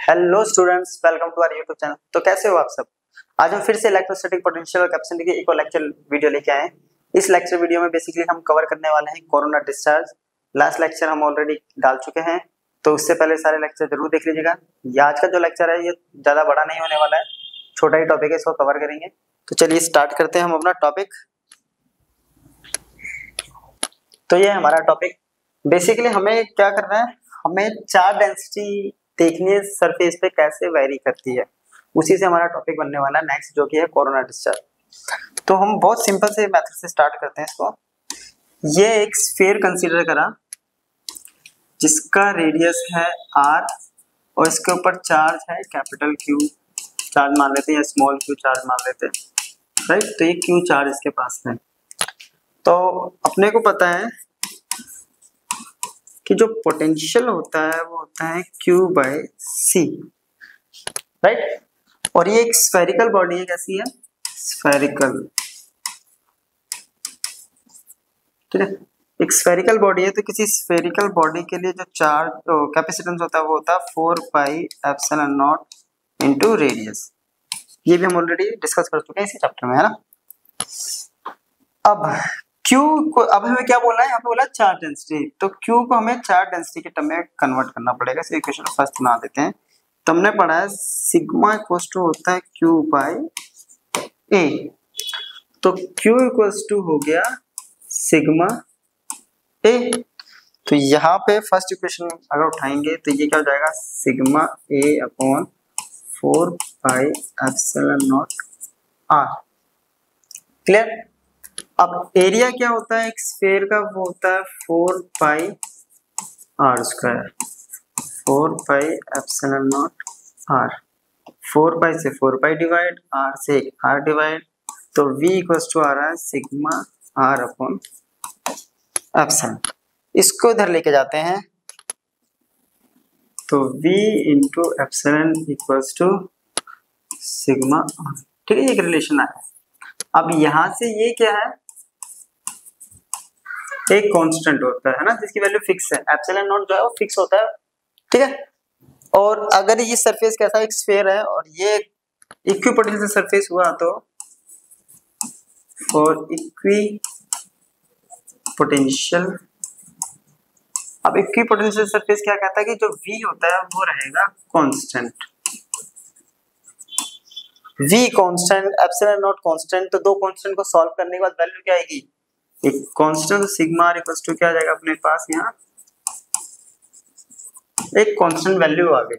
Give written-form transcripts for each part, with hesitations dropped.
Hello students, welcome to our YouTube channel. तो कैसे हो आप सब। आज हम फिर से इलेक्ट्रोस्टैटिक पोटेंशियल और कैपेसिटी की एक और लेक्चर वीडियो लेके आए हैं। इस लेक्चर वीडियो में बेसिकली हम कवर करने वाले हैं कोरोना डिस्चार्ज। लास्ट लेक्चर हम ऑलरेडी डाल चुके हैं, तो उससे पहले सारे लेक्चर जरूर देख लीजिएगा। ये आज का जो लेक्चर है ये ज़्यादा बड़ा नहीं होने वाला है, छोटा ही टॉपिक है, इसको कवर करेंगे। तो चलिए स्टार्ट करते हैं हम अपना टॉपिक। तो ये हमारा टॉपिक बेसिकली हमें क्या करना है, हमें चार्ज डेंसिटी देखनी है सरफेस पे कैसे वेरी करती है, उसी से हमारा टॉपिक बनने वाला है नेक्स्ट, जो कि है कोरोना डिस्चार्ज। तो हम बहुत सिंपल से मेथड से स्टार्ट करते हैं इसको। ये एक स्फीयर कंसीडर करा जिसका रेडियस है r और इसके ऊपर चार्ज है कैपिटल Q चार्ज मान लेते हैं या स्मॉल q चार्ज मान लेते हैं, राइट। तो ये q चार्ज इसके पास है। तो अपने को पता है कि जो पोटेंशियल होता है वो होता है Q/C, राइट। और ये एक स्फेरिकल बॉडी है, कैसी है, स्फेरिकल, ठीक है। एक स्फेरिकल बॉडी है, तो किसी स्फेरिकल बॉडी के लिए जो चार्ज कैपेसिटेंस होता है वो होता है 4πε0 इनटू रेडियस। ये भी हम ऑलरेडी डिस्कस कर चुके हैं इसी चैप्टर में, है ना। अब Q को अब हमें क्या बोलना है, यहाँ पे बोला चार्ज डेंसिटी, तो Q को हमें चार्ज डेंसिटी के टर्म में कन्वर्ट करना पड़ेगा। इस इक्वेशन को फर्स्ट बना देते हैं। तो हमने पढ़ा है सिग्मा इक्वल्स टू होता है Q/A, तो Q इक्वल्स टू हो गया सिग्मा A। तो यहाँ पे फर्स्ट इक्वेशन अगर उठाएंगे तो ये क्या हो जाएगा, sigma A upon 4πε0 R। Clear. अब एरिया क्या होता है एक स्फीयर का, वो होता है 4πr², 4πε0 r। 4π से 4π डिवाइड, r से r डिवाइड, तो v इक्वल्स टू आ रहा है सिग्मा r अपॉन एप्सिलॉन। इसको इधर लेके जाते हैं तो v into epsilon equals to sigma r, ठीक है। एक रिलेशन आया। अब यहां से ये क्या है, एक कांस्टेंट होता है ना, जिसकी वैल्यू फिक्स है। एप्सिलॉन नॉट जो है वो फिक्स होता है, ठीक है। और अगर ये सरफेस कैसा एक स्फीयर है और ये इक्विपोटेंशियल सरफेस हुआ, तो फॉर इक्विपोटेंशियल, अब इक्विपोटेंशियल सरफेस क्या कहता है कि जो v होता है वो रहेगा constant, v constant, epsilon not constant. तो दो कांस्टेंट को सॉल्व करने के बाद वैल्यू क्या आएगी, एक constant sigma r equals to क्या आ जाएगा अपने पास, यहाँ एक कांस्टेंट वैल्यू आ गई,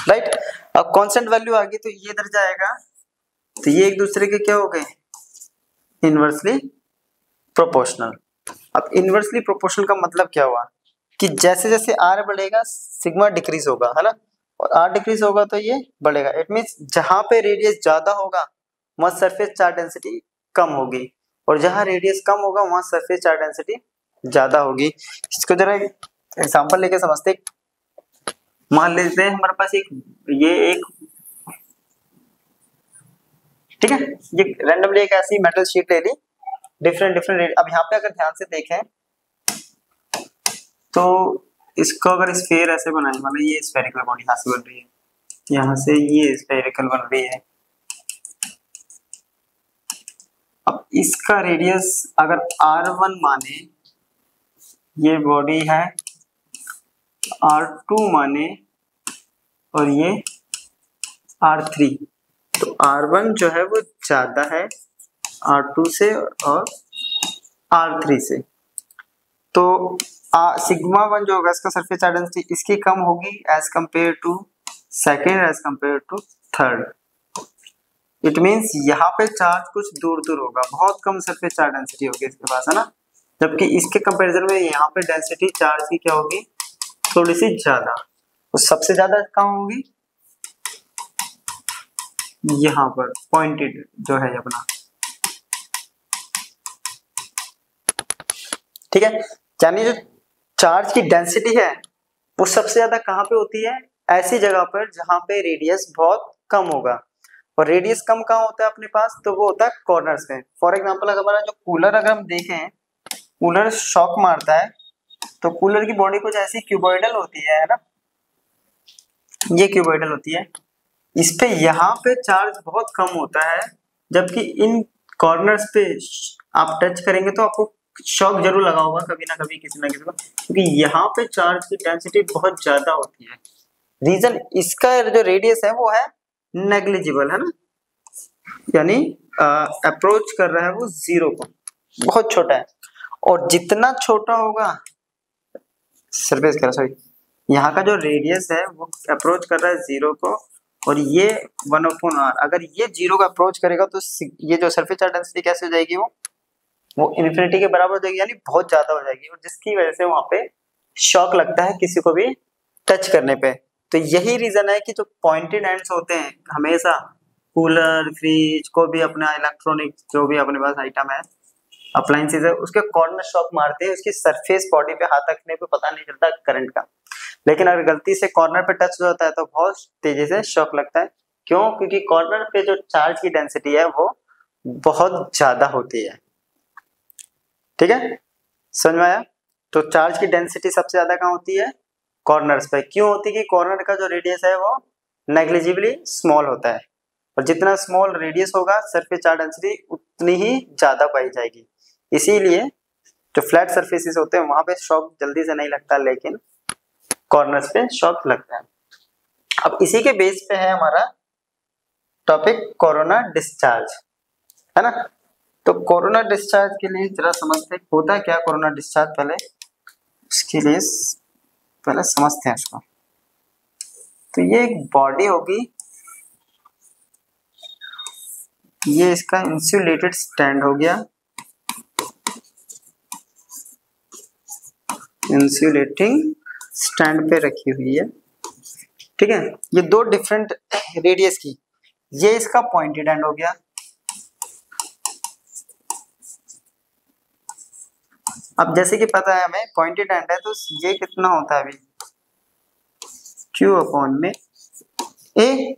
राइट। अब कांस्टेंट वैल्यू आ गई तो ये इधर जाएगा, तो ये एक दूसरे के क्या हो गए, इनवर्सली प्रोपोर्शनल। अब इनवर्सली प्रोपोर्शनल का मतलब क्या हुआ कि जैसे जैसे r बढ़ेगा सिग्मा डिक्रीज होगा, है ना, और r डिक्रीज होगा तो ये बढ़ेगा। इट मींस जहां पे रेडियस ज्यादा होगा वहां सरफेस चार्ज डेंसिटी कम होगी, और जहां रेडियस कम होगा वहां सरफेस चार्ज डेंसिटी ज्यादा होगी। इसको जरा एग्जांपल लेके समझते। मान लेते हैं हमारे पास एक ठीक है, ये रैंडमली एक ऐसी मेटल शीट ले ली, डिफरेंट। अब यहाँ पे अगर ध्यान से देखें तो इसको अगर स्फीयर ऐसे बनाए, मतलब ये स्फेरिकल बॉडी यहाँ से बन रही है, यहाँ से ये स्फेरिकल बन रही है। अब इसका रेडियस अगर r1 माने, ये बॉडी है r2 माने, और ये r3, तो r1 जो है वो ज्यादा है r2 से और r3 से। तो सिग्मा 1 जो होगा इसका सरफेस चार्ज डेंसिटी इसकी कम होगी as compare to second, as compare to third. It means यहाँ पे चार्ज कुछ दूर दूर होगा, बहुत कम सरफेस चार्ज डेंसिटी होगी इसके पास, है ना। जबकि इसके कंपैरिजन में यहाँ पे डेंसिटी चार्ज की क्या होगी, थोड़ी सी ज्यादा। तो सबसे ज्यादा कहाँ होगी, यहाँ पर पॉइंटेड जो है अपना, ठीक है। यानी जो चार्ज की डेंसिटी है वो सबसे ज्यादा कहाँ पे होती है, ऐसी जगह पर जहां पे रेडियस बहुत कम होगा। और रेडियस कम कहाँ होता है अपने पास, तो वो होता है कॉर्नर्स पे। फॉर एग्जांपल अगर हमारा जो कूलर अगर हम देखें, कूलर शॉक मारता है तो कूलर की बॉडी कुछ ऐसी क्यूबॉइडल होती है ना, ये क्यूबॉइडल होती है। इस पे यहाँ पे चार्ज बहुत कम होता है, जबकि इन कॉर्नर्स पे आप टच करेंगे तो आपको शॉक जरूर लगा होगा कभी ना कभी किसी ना किसी को, क्योंकि यहाँ पे चार्ज की डेंसिटी बहुत ज्यादा होती है। रीजन इसका जो रेडियस है वो है नेग्लिजिबल, है ना, यानी अप्रोच कर रहा है वो जीरो को, बहुत छोटा है। और जितना छोटा होगा सरफेस का, सॉरी, यहाँ का जो रेडियस है वो अप्रोच कर रहा है जीरो को, और ये 1/r, अगर ये जीरो का अप्रोच करेगा तो ये जो सरफेस चार्ज डेंसिटी कैसे हो जाएगी, वो इन्फिनिटी के बराबर हो जाएगी, यानी बहुत ज्यादा हो जाएगी, और जिसकी वजह से वहां पे शॉक लगता है किसी को भी टच करने पे। तो यही रीजन है कि जो पॉइंटेड एंड्स होते हैं हमेशा, कूलर, फ्रिज, को भी अपना इलेक्ट्रॉनिक जो भी अपने पास आइटम है, अप्लायंसेस है, उसके कॉर्नर शॉक मारते हैं, उसकी सरफेस बॉडी पे हाथ रखने पे पता नहीं चलता करंट का, लेकिन अगर गलती से कॉर्नर पे टच होता है तो बहुत तेजी से शॉक लगता है। क्यों? क्योंकि कॉर्नर पे जो चार्ज की डेंसिटी है वो बहुत ज्यादा होती है। ठीक है, समझ में आया? तो चार्ज की डेंसिटी सबसे ज्यादा कहाँ होती है? कॉर्नर्स पे। क्यों होती है? कि कॉर्नर का जो रेडियस है वो नेग्लिजिबली स्मॉल होता है, और जितना स्मॉल रेडियस होगा सरफेस चार्ज डेंसिटी उतनी ही ज्यादा पाई जाएगी। इसीलिए जो फ्लैट सरफेसेस होते हैं वहां पे शॉक जल्दी से नहीं लगता, लेकिन कॉर्नर्स पे शॉक लगता है। अब इसी के बेस पे है हमारा टॉपिक कोरोना डिस्चार्ज, है ना। तो कोरोना डिस्चार्ज के लिए जरा समझते हैं होता है क्या कोरोना डिस्चार्ज, पहले उसके लिए पहले समझते हैं इसको। तो ये एक बॉडी होगी, ये इसका इंसुलेटेड स्टैंड हो गया, इंसुलेटिंग स्टैंड पे रखी हुई है। ठीक है, ये दो डिफरेंट रेडियस की, ये इसका पॉइंटेड एंड हो गया। अब जैसे कि पता है हमें पॉइंटेड एंड है, तो ये कितना होता है अभी, Q अपॉन में A,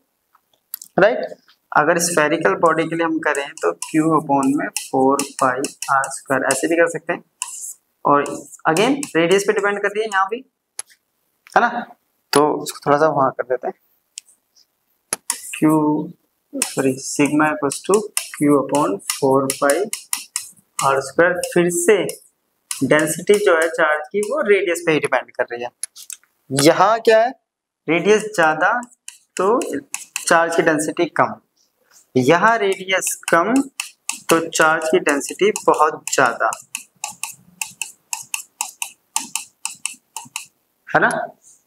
राइट। अगर स्फेरिकल बॉडी के लिए हम करें तो Q अपॉन में 4πr², ऐसे भी कर सकते हैं, और अगेन रेडियस पे डिपेंड कर रही है यहाँ भी, है ना। तो उसको थोड़ा सा वहां कर देते हैं, sigma equals to Q upon 4πr²। फिर से डेंसिटी जो है चार्ज की वो रेडियस पे ही डिपेंड कर रही है। यहाँ क्या है, रेडियस ज्यादा तो चार्ज की डेंसिटी कम, यहाँ रेडियस कम तो चार्ज की डेंसिटी बहुत ज्यादा, है ना।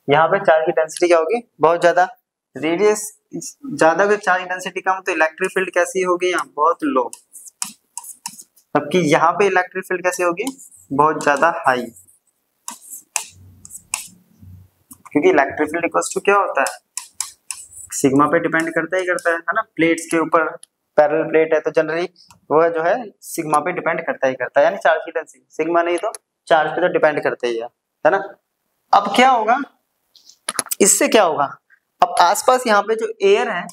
यहाँ पे चार्ज की डेंसिटी क्या होगी, बहुत ज्यादा। रेडियस ज्यादा तो चार्ज डेंसिटी कम, तो इलेक्ट्रिक फील्ड कैसी होगी, यहाँ बहुत लो, जबकि यहाँ पे इलेक्ट्रिक फील्ड कैसी होगी, बहुत ज्यादा हाई, क्योंकि इलेक्ट्रिक फील्ड इक्वल्स टू क्या होता है, सिग्मा पे डिपेंड करता है ना। प्लेट्स के ऊपर पैरेलल प्लेट है तो जनरली वो जो है सिग्मा पे डिपेंड करता है, यानी चार्ज की डेंसिटी, सिग्मा नहीं तो चार्ज पे तो डिपेंड करता ही है ना। अब क्या होगा, इससे क्या होगा, अब आसपास यहाँ पे जो एयर है,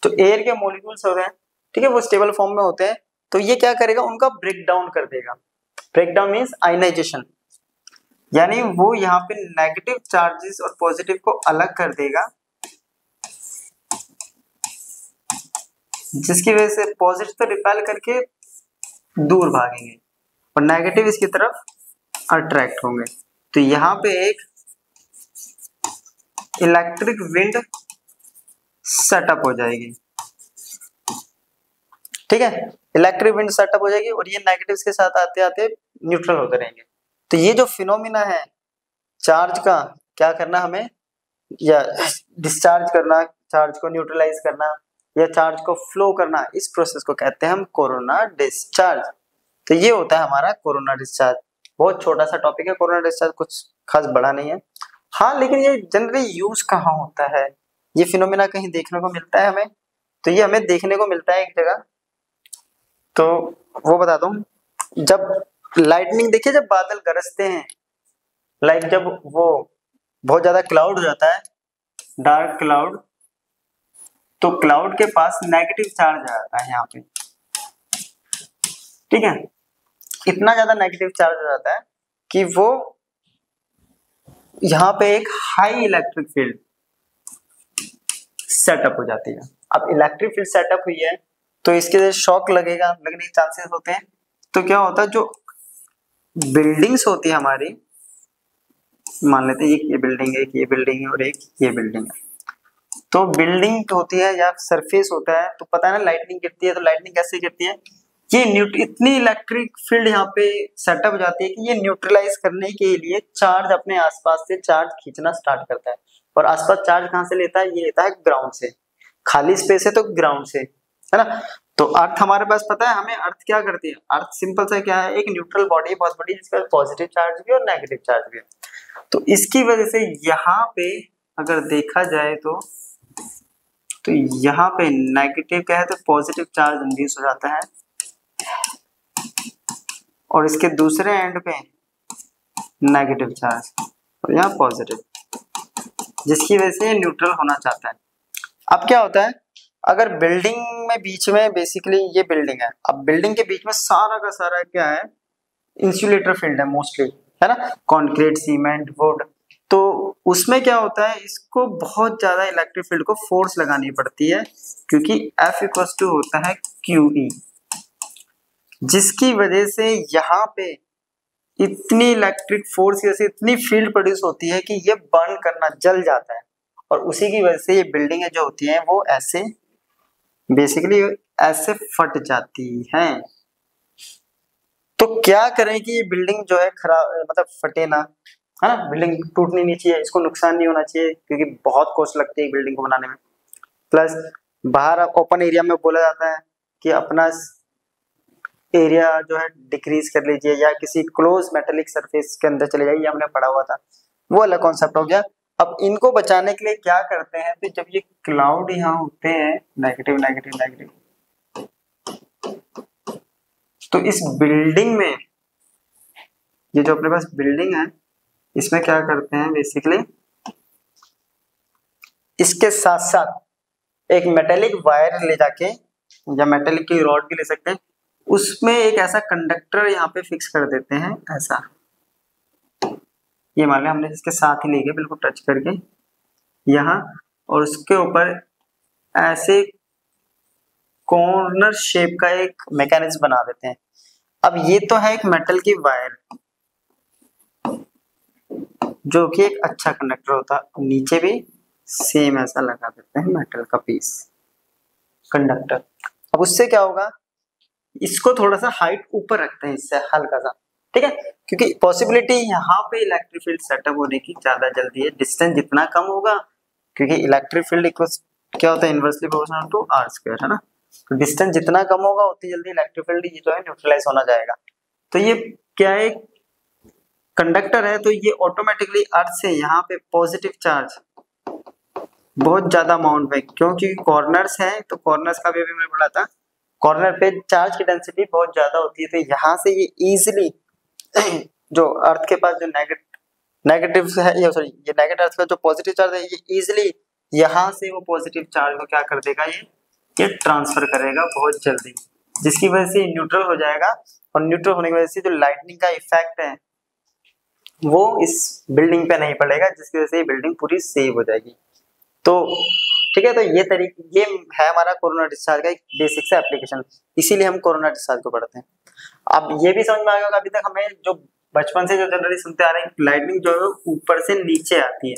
तो एयर के मॉलिक्यूल्स हो रहे हैं, ठीक है, वो स्टेबल फॉर्म में होते हैं, तो ये क्या करेगा, उनका ब्रेक डाउन कर देगा। ब्रेक डाउन मीन्स आयनाइजेशन, यानी वो यहाँ पे नेगेटिव चार्जेस और पॉजिटिव को अलग कर देगा, जिसकी वजह से पॉजिटिव तो रिपेल करके दूर भागेंगे और नेगेटिव इसकी तरफ अट्रैक्ट होंगे। तो यहाँ पे एक इलेक्ट्रिक विंड सेटअप हो जाएगी, ठीक है, इलेक्ट्रिक विंड सेटअप हो जाएगी, और ये नेगेटिव्स के साथ आते आते न्यूट्रल होते रहेंगे। तो ये जो फिनोमिना है चार्ज का, क्या करना हमें, या डिस्चार्ज करना, चार्ज को न्यूट्रलाइज करना, या चार्ज को फ्लो करना, इस प्रोसेस को कहते हैं हम कोरोना डिस्चार्ज। तो ये होता है हमारा कोरोना डिस्चार्ज। बहुत छोटा सा टॉपिक है कोरोना डिस्चार्ज, कुछ खास बड़ा नहीं है। हाँ, लेकिन ये जनरली यूज कहाँ होता है, ये फिनोमिना कहीं देखने को मिलता है हमें, तो ये हमें देखने को मिलता है एक जगह, तो वो बता दूं, जब लाइटनिंग, देखिए जब बादल गरजते हैं, लाइक जब वो बहुत ज्यादा क्लाउड हो जाता है, डार्क क्लाउड, तो क्लाउड के पास नेगेटिव चार्ज आ जाता है यहाँ पे, ठीक है, इतना ज्यादा नेगेटिव चार्ज हो जाता है कि वो यहाँ पे एक हाई इलेक्ट्रिक फील्ड सेटअप हो जाती है। अब इलेक्ट्रिक फील्ड सेटअप हुई है तो इसके लिए शॉक लगने के चांसेस होते हैं। तो क्या होता है, जो बिल्डिंग्स होती है हमारी, मान लेते हैं ये बिल्डिंग है, एक ये बिल्डिंग है और एक ये बिल्डिंग है। तो बिल्डिंग होती है या सरफेस होता है, तो पता है ना लाइटनिंग गिरती है, तो लाइटनिंग कैसे गिरती है, ये इतनी इलेक्ट्रिक फील्ड यहाँ पे सेटअप हो जाती है कि ये न्यूट्रलाइज करने के लिए चार्ज अपने आसपास से चार्ज खींचना स्टार्ट करता है। और आसपास चार्ज कहाँ से लेता है, ये लेता है ग्राउंड से। खाली स्पेस है तो ग्राउंड से, है ना। तो अर्थ हमारे पास पता है, हमें अर्थ क्या करती है, अर्थ सिंपल सा क्या है, एक न्यूट्रल बॉडी बहुत बड़ी जिसके पास पॉजिटिव चार्ज भी और नेगेटिव चार्ज भी है। तो इसकी वजह से यहाँ पे अगर देखा जाए तो यहाँ पे नेगेटिव क्या है, तो पॉजिटिव चार्ज इंड्यूस हो जाता है, और इसके दूसरे एंड पे नेगेटिव चार्ज और यहाँ पॉजिटिव, जिसकी वजह से न्यूट्रल होना चाहता है। अब क्या होता है, अगर बिल्डिंग में बीच में बेसिकली ये बिल्डिंग है, अब बिल्डिंग के बीच में सारा का सारा क्या है, इंसुलेटर फील्ड है मोस्टली, है ना, कंक्रीट, सीमेंट, वुड। तो उसमें क्या होता है, इसको बहुत ज्यादा इलेक्ट्रिक फील्ड को फोर्स लगानी पड़ती है, क्योंकि F इक्वल्स टू होता है QE, जिसकी वजह से यहाँ पे इतनी इलेक्ट्रिक फोर्स की वजह से इतनी फील्ड प्रोड्यूस होती है कि ये बर्न करना, जल जाता है। और उसी की वजह से ये बिल्डिंगें जो होती हैं वो ऐसे बेसिकली ऐसे फट जाती हैं। तो क्या करें कि ये बिल्डिंग जो है खराब, मतलब फटे ना, है ना, बिल्डिंग टूटनी नहीं चाहिए, इसको नुकसान नहीं होना चाहिए, क्योंकि बहुत कॉस्ट लगती है बिल्डिंग को बनाने में। प्लस बाहर ओपन एरिया में बोला जाता है कि अपना एरिया जो है डिक्रीज कर लीजिए, या किसी क्लोज मेटेलिक सरफेस के अंदर चले जाइए, हमने पढ़ा हुआ था, वो अलग कॉन्सेप्ट हो गया। अब इनको बचाने के लिए क्या करते हैं, तो जब ये क्लाउड यहाँ होते हैं नेगेटिव नेगेटिव नेगेटिव, तो इस बिल्डिंग में, ये जो अपने पास बिल्डिंग है, इसमें क्या करते हैं बेसिकली, इसके साथ साथ एक मेटेलिक वायर ले जाके, या मेटेलिक की रॉड भी ले सकते हैं, उसमें एक ऐसा कंडक्टर यहाँ पे फिक्स कर देते हैं, ऐसा, ये मान लिया हमने इसके साथ ही ले गए बिल्कुल टच करके यहाँ, और उसके ऊपर ऐसे कॉर्नर शेप का एक मैकेनिज्म बना देते हैं। अब ये तो है एक मेटल की वायर, जो कि एक अच्छा कंडक्टर होता है, नीचे भी सेम ऐसा लगा देते हैं मेटल का पीस कंडक्टर। अब उससे क्या होगा, इसको थोड़ा सा हाइट ऊपर रखते हैं इससे हल्का सा, ठीक है, क्योंकि पॉसिबिलिटी यहाँ पे इलेक्ट्रिक फील्ड सेटअप होने की ज्यादा जल्दी है, डिस्टेंस जितना कम होगा, क्योंकि इलेक्ट्रिक फील्ड इक्वल्स क्या होता है, inversely proportional to r square, है ना। तो डिस्टेंस जितना कम होगा उतनी जल्दी इलेक्ट्रिक फील्ड जो है न्यूट्रलाइज होना जाएगा। तो ये क्या है, कंडक्टर है, तो ये ऑटोमेटिकली अर्थ से यहाँ पे पॉजिटिव चार्ज बहुत ज्यादा अमाउंट में, क्योंकि कॉर्नर्स है, तो कॉर्नर्स का भी अभी मैंने बोला था, कॉर्नर पे चार्ज की डेंसिटी बहुत ज्यादा होती है, तो यहाँ से ये इजीली जो अर्थ के पास जो नेगेटिव है, ये सॉरी, ये नेगेटिव अर्थ का जो पॉजिटिव चार्ज है, ये इजीली यहाँ से वो पॉजिटिव चार्ज को क्या कर देगा, ये ट्रांसफर करेगा बहुत जल्दी, जिसकी वजह से न्यूट्रल हो जाएगा। और न्यूट्रल होने की वजह से जो लाइटनिंग का इफेक्ट है वो इस बिल्डिंग पे नहीं पड़ेगा, जिसकी वजह से ये बिल्डिंग पूरी सेव हो जाएगी। तो ठीक है, तो ये है हमारा कोरोना डिस्चार्ज का एक बेसिक सा एप्लीकेशन, इसीलिए हम कोरोना डिस्चार्ज को पढ़ते हैं। अब ये भी समझ में आ गया, अभी तक हमें जो बचपन से जो जनरली सुनते आ रहे हैं, लाइटनिंग जो है ऊपर से नीचे आती है,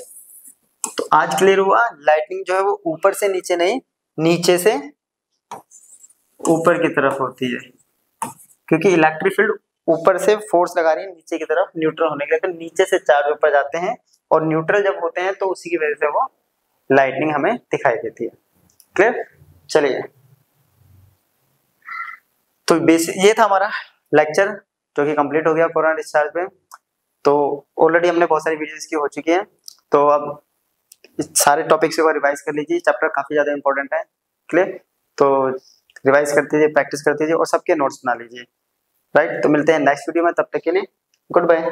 तो आज क्लियर हुआ, लाइटनिंग जो है वो ऊपर से नीचे नहीं, नीचे से ऊपर की तरफ होती है, क्योंकि इलेक्ट्रिक फील्ड ऊपर से फोर्स लगा रही है नीचे की तरफ न्यूट्रल होने के लिए, तो नीचे से चार्ज ऊपर जाते हैं, और न्यूट्रल जब होते हैं तो उसी की वजह से वो लाइटनिंग हमें दिखाई देती है। क्लियर, चलिए, तो बेसिक ये था हमारा लेक्चर जो कि कंप्लीट हो गया कोरोना डिस्चार्ज पे। तो ऑलरेडी हमने बहुत सारी वीडियोस की हो चुकी है, तो अब इस सारे टॉपिक्स को रिवाइज कर लीजिए, चैप्टर काफी ज्यादा इंपॉर्टेंट है। क्लियर, तो रिवाइज करते लीजिए, प्रैक्टिस करते लीजिए, और सबके नोट्स बना लीजिए, राइट। तो मिलते हैं नेक्स्ट वीडियो में, तब तक के लिए गुड बाय।